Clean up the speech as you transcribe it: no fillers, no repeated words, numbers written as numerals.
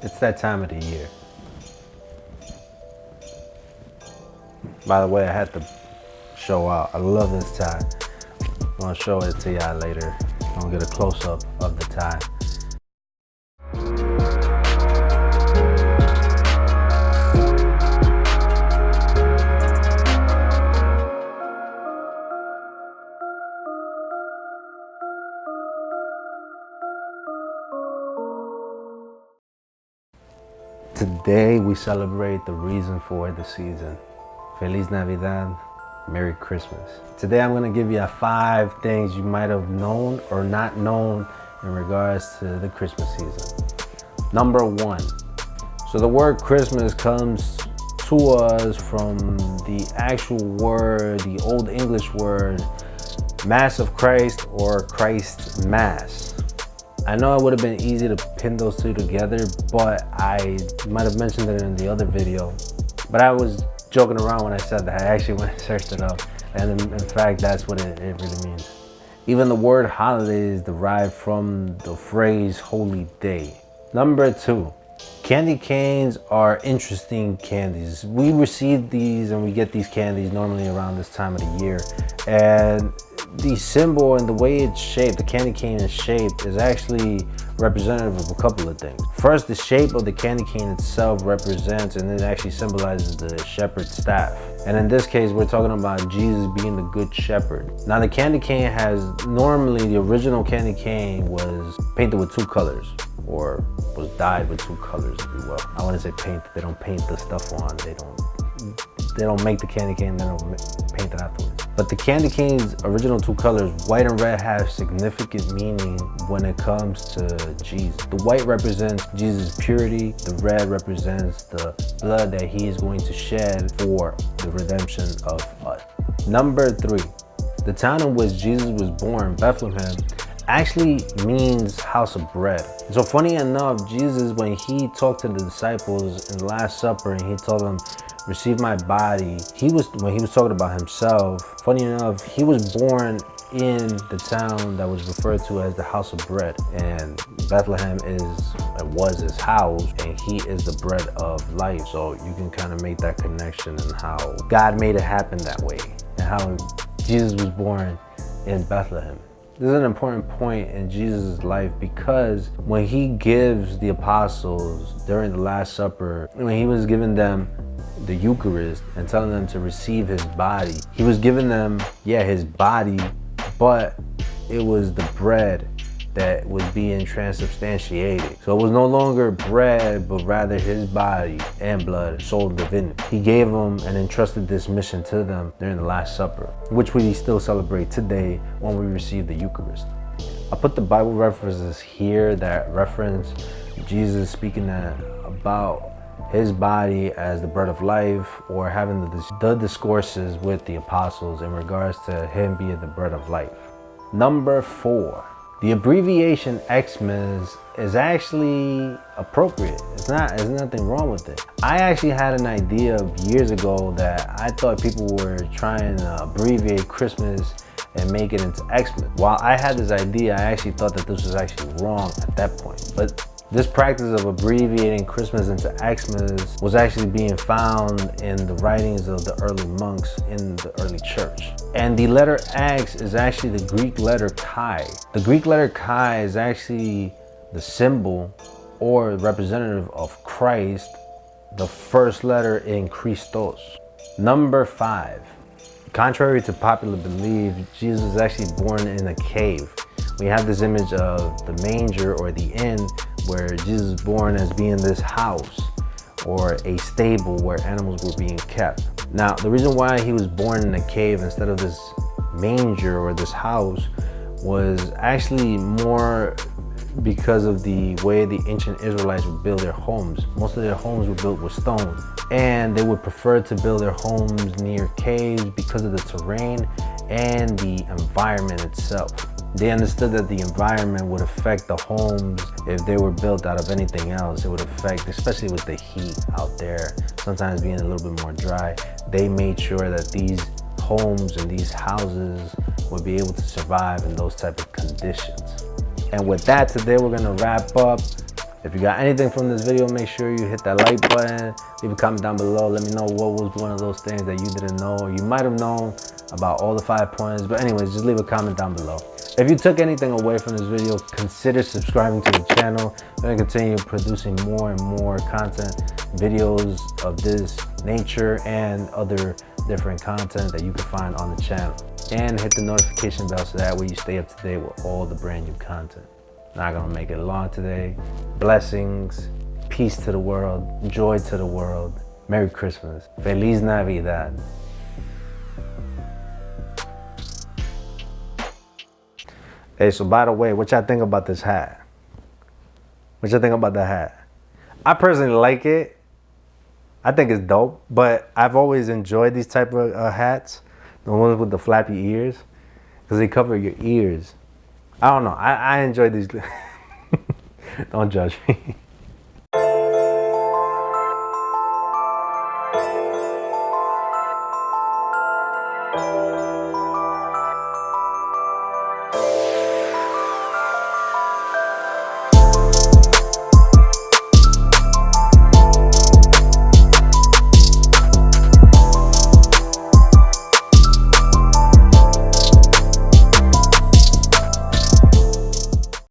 It's that time of the year. By the way, I had to show out. I love this tie. I'm gonna show it to y'all later. I'm gonna get a close-up of the tie. Today we celebrate the reason for the season. Feliz Navidad, Merry Christmas. Today I'm gonna give you 5 things you might have known or not known in regards to the Christmas season. Number 1, so the word Christmas comes to us from the actual word, the Old English word, Mass of Christ or Christ Mass. I know it would have been easy to pin those two together, but I might have mentioned it in the other video. But I was joking around when I said that. I actually went and searched it up, and in fact, that's what it really means. Even the word holiday is derived from the phrase holy day. Number 2, candy canes are interesting candies. We receive these and we get these candies normally around this time of the year. And the symbol and the way it's shaped, the candy cane is shaped, is actually representative of a couple of things. First, the shape of the candy cane itself represents and it actually symbolizes the shepherd's staff. And in this case, we're talking about Jesus being the good shepherd. Now, the candy cane has, normally the original candy cane was painted with 2 colors, or was dyed with 2 colors, if you will. I want to say paint, they don't paint the stuff on, they don't make the candy cane, they don't paint it afterwards. But the candy cane's original 2 colors, white and red, have significant meaning when it comes to Jesus. The white represents Jesus' purity, the red represents the blood that he is going to shed for the redemption of us. Number 3, the town in which Jesus was born, Bethlehem, actually means house of bread. So funny enough, Jesus, when he talked to the disciples in the Last Supper and he told them, receive my body, when he was talking about himself, funny enough, he was born in the town that was referred to as the house of bread, and Bethlehem was his house, and he is the bread of life. So you can kind of make that connection and how God made it happen that way, and how Jesus was born in Bethlehem. This is an important point in Jesus' life, because when he gives the apostles during the Last Supper, when he was giving them the Eucharist and telling them to receive his body, he was giving them, his body, but it was the bread that was being transubstantiated. So it was no longer bread, but rather his body and blood, soul, divinity. He gave them and entrusted this mission to them during the Last Supper, which we still celebrate today when we receive the Eucharist. I put the Bible references here that reference Jesus speaking about his body as the bread of life, or having the discourses with the apostles in regards to him being the bread of life. Number 4, the abbreviation Xmas is actually appropriate. There's nothing wrong with it. I actually had an idea years ago that I thought people were trying to abbreviate Christmas and make it into Xmas. While I had this idea, I actually thought that this was actually wrong at that point. But this practice of abbreviating Christmas into Xmas was actually being found in the writings of the early monks in the early church. And the letter X is actually the Greek letter chi. The Greek letter chi is actually the symbol or representative of Christ, the first letter in Christos. Number 5, contrary to popular belief, Jesus was actually born in a cave. We have this image of the manger or the inn, where Jesus was born as being this house or a stable where animals were being kept. Now, the reason why he was born in a cave instead of this manger or this house was actually more because of the way the ancient Israelites would build their homes. Most of their homes were built with stone, and they would prefer to build their homes near caves because of the terrain and the environment itself. They understood that the environment would affect the homes if they were built out of anything else. It would affect, especially with the heat out there, sometimes being a little bit more dry. They made sure that these homes and these houses would be able to survive in those type of conditions. And with that, today we're gonna wrap up If you got anything from this video, make sure you hit that like button, leave a comment down below. Let me know what was one of those things that you didn't know or you might have known about all the 5 points. But anyways, just leave a comment down below. If you took anything away from this video, consider subscribing to the channel. I'm going to continue producing more and more content, videos of this nature and other different content that you can find on the channel. And hit the notification bell so that way you stay up to date with all the brand new content. Not gonna make it long today. Blessings, peace to the world, joy to the world. Merry Christmas. Feliz Navidad. Hey, so by the way, what y'all think about this hat? What y'all think about the hat? I personally like it. I think it's dope, but I've always enjoyed these type of hats. The ones with the flappy ears, because they cover your ears. I don't know. I enjoy these. Don't judge me.